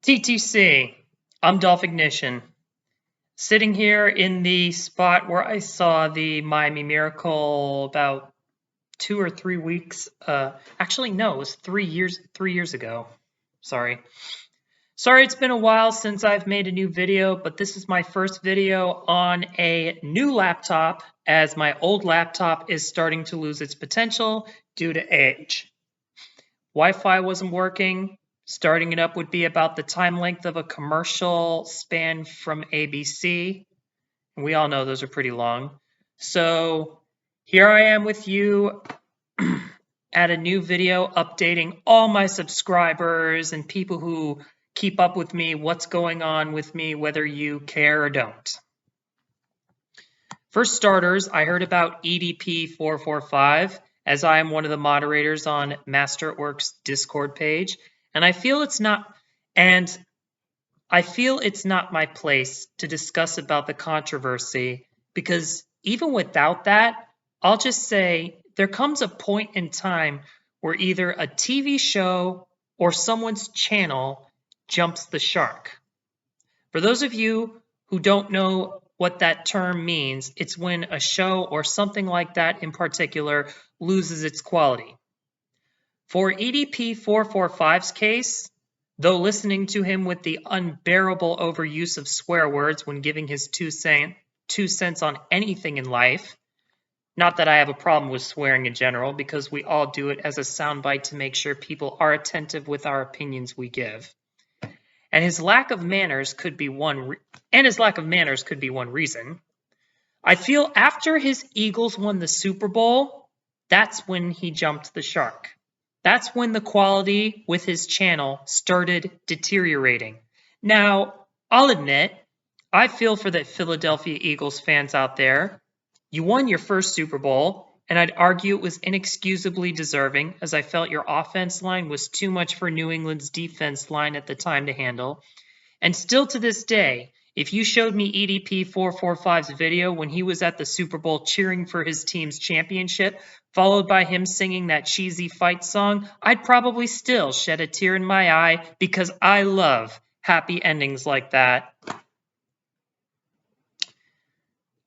TTC, I'm Dolphignition, sitting here in the spot where I saw the Miami Miracle about 2 or 3 weeks. Actually, no, it was 3 years. 3 years ago. Sorry, it's been a while since I've made a new video, but this is my first video on a new laptop, as my old laptop is starting to lose its potential due to age. Wi-Fi wasn't working. Starting it up would be about the time length of a commercial span from ABC. And we all know those are pretty long. So here I am with you at a new video updating all my subscribers and people who keep up with me, what's going on with me, whether you care or don't. For starters, I heard about EDP 445, as I am one of the moderators on Master at Work's Discord page, and I feel it's not my place to discuss about the controversy, because even without that, I'll just say there comes a point in time where either a TV show or someone's channel jumps the shark. For those of you who don't know what that term means, it's when a show or something like that in particular loses its quality. For EDP 445's case, though listening to him with the unbearable overuse of swear words when giving his 2 cents on anything in life, not that I have a problem with swearing in general, because we all do it as a soundbite to make sure people are attentive with our opinions we give. And his lack of manners could be one reason. I feel after his Eagles won the Super Bowl, that's when he jumped the shark. That's when the quality with his channel started deteriorating. Now, I'll admit, I feel for the Philadelphia Eagles fans out there. You won your first Super Bowl, and I'd argue it was inexcusably deserving, as I felt your offense line was too much for New England's defense line at the time to handle. And still to this day, if you showed me EDP 445's video when he was at the Super Bowl cheering for his team's championship, followed by him singing that cheesy fight song, I'd probably still shed a tear in my eye, because I love happy endings like that.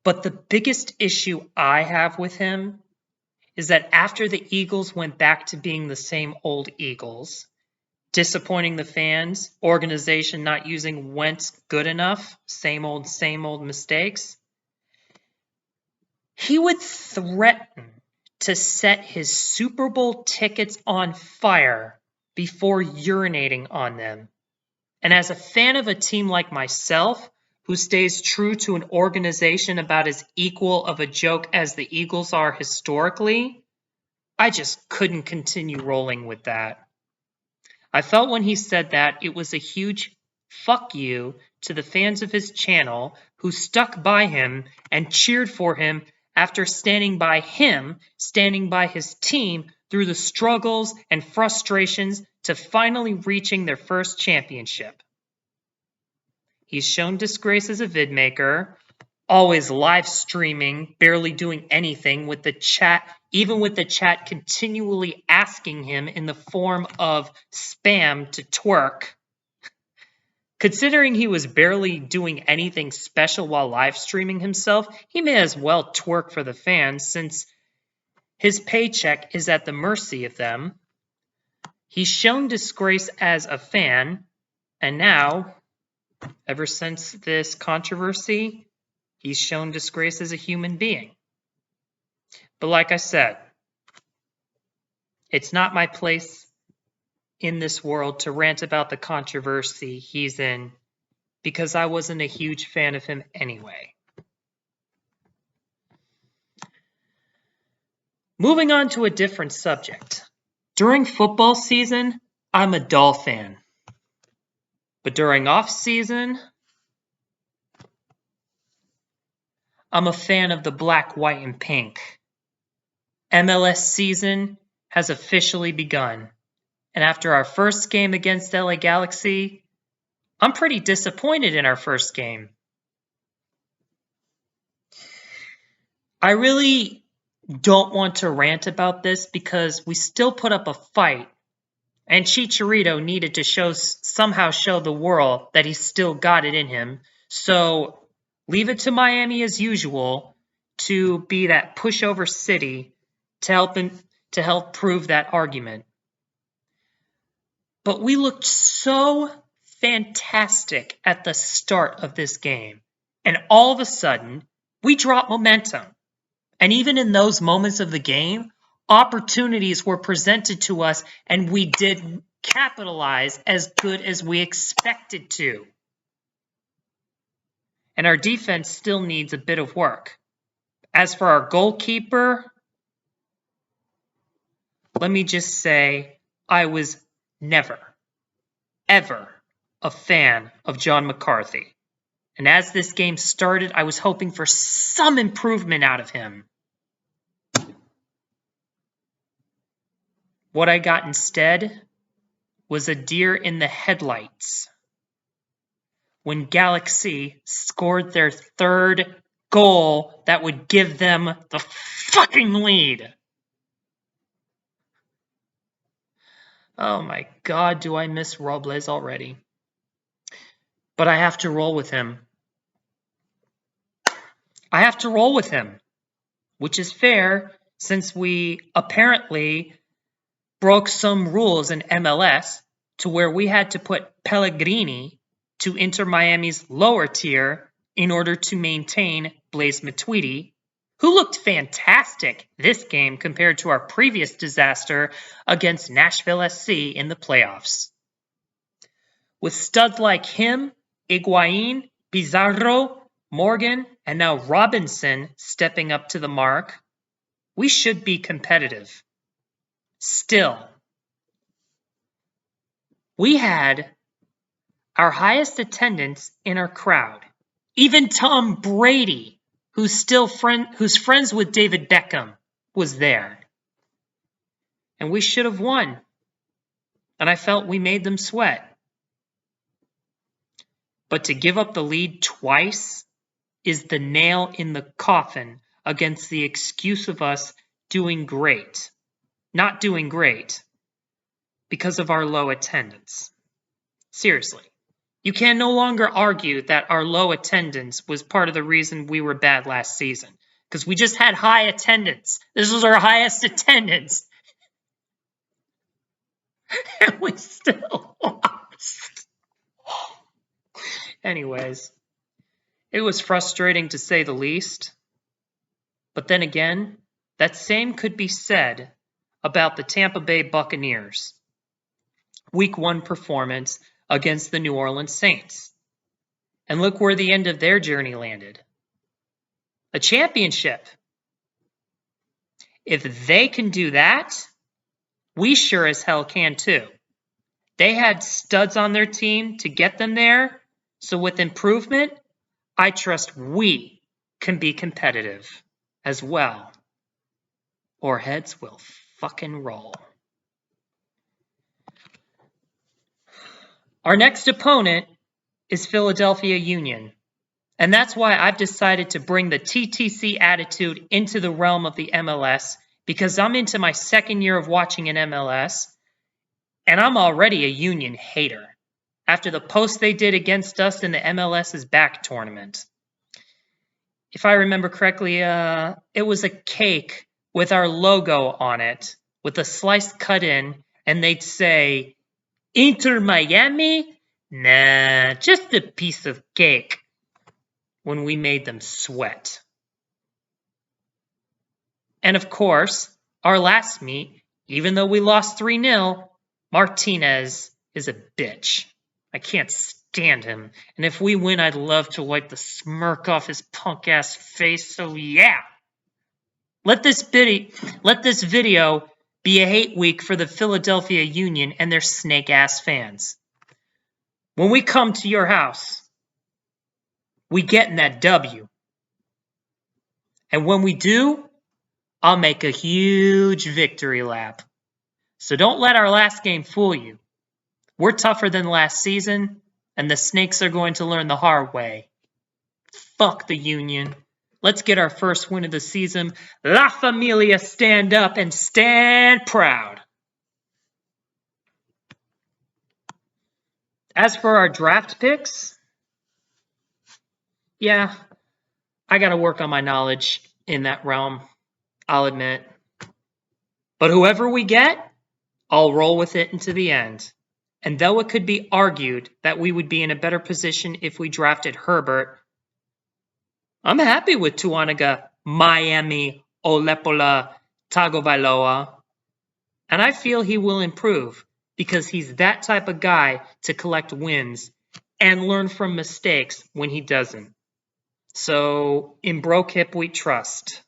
But the biggest issue I have with him is that after the Eagles went back to being the same old Eagles, disappointing the fans, organization not using Wentz good enough, same old mistakes, he would threaten to set his Super Bowl tickets on fire before urinating on them. And as a fan of a team like myself, who stays true to an organization about as equal of a joke as the Eagles are historically, I just couldn't continue rolling with that. I felt when he said that it was a huge fuck you to the fans of his channel who stuck by him and cheered for him after standing by his team through the struggles and frustrations to finally reaching their first championship. He's shown disgrace as a vid maker, always live streaming, barely doing anything with the chat, even with the chat continually asking him in the form of spam to twerk. Considering he was barely doing anything special while live streaming himself, he may as well twerk for the fans, since his paycheck is at the mercy of them. He's shown disgrace as a fan, and now, ever since this controversy, he's shown disgrace as a human being. But like I said, it's not my place in this world to rant about the controversy he's in, because I wasn't a huge fan of him anyway. Moving on to a different subject. During football season, I'm a Doll fan. But during off season, I'm a fan of the black, white, and pink. MLS season has officially begun. And after our first game against LA Galaxy, I'm pretty disappointed in our first game. I really don't want to rant about this, because we still put up a fight And Chicharito needed to somehow show the world that he still got it in him. So leave it to Miami as usual to be that pushover city to help prove that argument. But we looked so fantastic at the start of this game. And all of a sudden, we dropped momentum. And even in those moments of the game, opportunities were presented to us and we did capitalize as good as we expected to. And our defense still needs a bit of work. As for our goalkeeper, let me just say I was never, ever a fan of John McCarthy. And as this game started, I was hoping for some improvement out of him. What I got instead was a deer in the headlights when Galaxy scored their third goal that would give them the fucking lead. Oh my God, do I miss Robles already. But I have to roll with him. I have to roll with him, which is fair since we apparently broke some rules in MLS to where we had to put Pellegrini to Inter Miami's lower tier in order to maintain Blaise Matuidi, who looked fantastic this game compared to our previous disaster against Nashville SC in the playoffs. With studs like him, Higuain, Pizarro, Morgan, and now Robinson stepping up to the mark, we should be competitive. Still, we had our highest attendance in our crowd. Even Tom Brady, who's friends with David Beckham, was there. And we should have won. And I felt we made them sweat. But to give up the lead twice is the nail in the coffin against the excuse of us doing great. Not doing great because of our low attendance. Seriously. You can no longer argue that our low attendance was part of the reason we were bad last season. Because we just had high attendance. This was our highest attendance. And we still lost. Anyways, it was frustrating to say the least. But then again, that same could be said about the Tampa Bay Buccaneers. Week 1 performance against the New Orleans Saints. And look where the end of their journey landed. A championship. If they can do that, we sure as hell can too. They had studs on their team to get them there, so with improvement, I trust we can be competitive as well. Or heads will fucking roll. Our next opponent is Philadelphia Union. And that's why I've decided to bring the TTC attitude into the realm of the MLS, because I'm into my second year of watching an MLS, and I'm already a Union hater after the post they did against us in the MLS's back tournament. If I remember correctly, it was a cake with our logo on it, with a slice cut in, and they'd say, Inter Miami? Nah, just a piece of cake. When we made them sweat. And of course, our last meet, even though we lost 3-0, Martinez is a bitch. I can't stand him. And if we win, I'd love to wipe the smirk off his punk-ass face, so yeah. Let this video be a hate week for the Philadelphia Union and their snake-ass fans. When we come to your house, we get in that W. And when we do, I'll make a huge victory lap. So don't let our last game fool you. We're tougher than last season, and the Snakes are going to learn the hard way. Fuck the Union. Let's get our first win of the season. La Familia, stand up and stand proud. As for our draft picks, yeah, I got to work on my knowledge in that realm, I'll admit. But whoever we get, I'll roll with it into the end. And though it could be argued that we would be in a better position if we drafted Herbert, I'm happy with Tuanega, Miami, Olepola, Tagovailoa. And I feel he will improve because he's that type of guy to collect wins and learn from mistakes when he doesn't. So in Broke Hip we trust.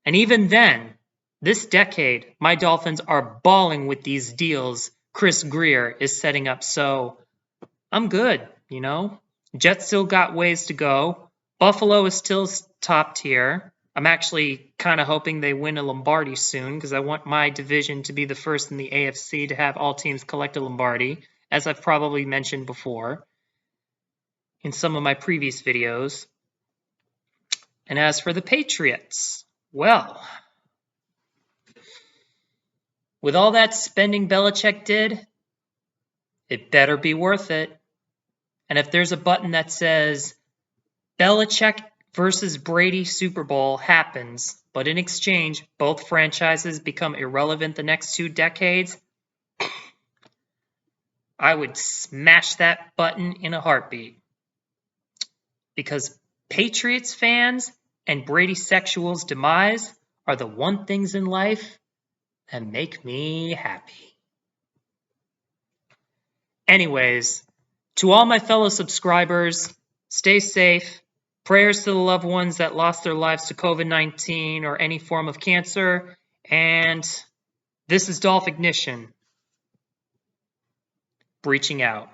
And even then, this decade, my Dolphins are balling with these deals Chris Greer is setting up. So I'm good, you know. Jets still got ways to go. Buffalo is still top tier. I'm actually kind of hoping they win a Lombardi soon because I want my division to be the first in the AFC to have all teams collect a Lombardi, as I've probably mentioned before in some of my previous videos. And as for the Patriots, well, with all that spending Belichick did, it better be worth it. And if there's a button that says Belichick versus Brady Super Bowl happens, but in exchange, both franchises become irrelevant the next 2 decades, I would smash that button in a heartbeat. Because Patriots fans and Brady sexuals' demise are the one things in life that make me happy. Anyways, to all my fellow subscribers, stay safe. Prayers to the loved ones that lost their lives to COVID-19 or any form of cancer. And this is Dolphignition, breaching out.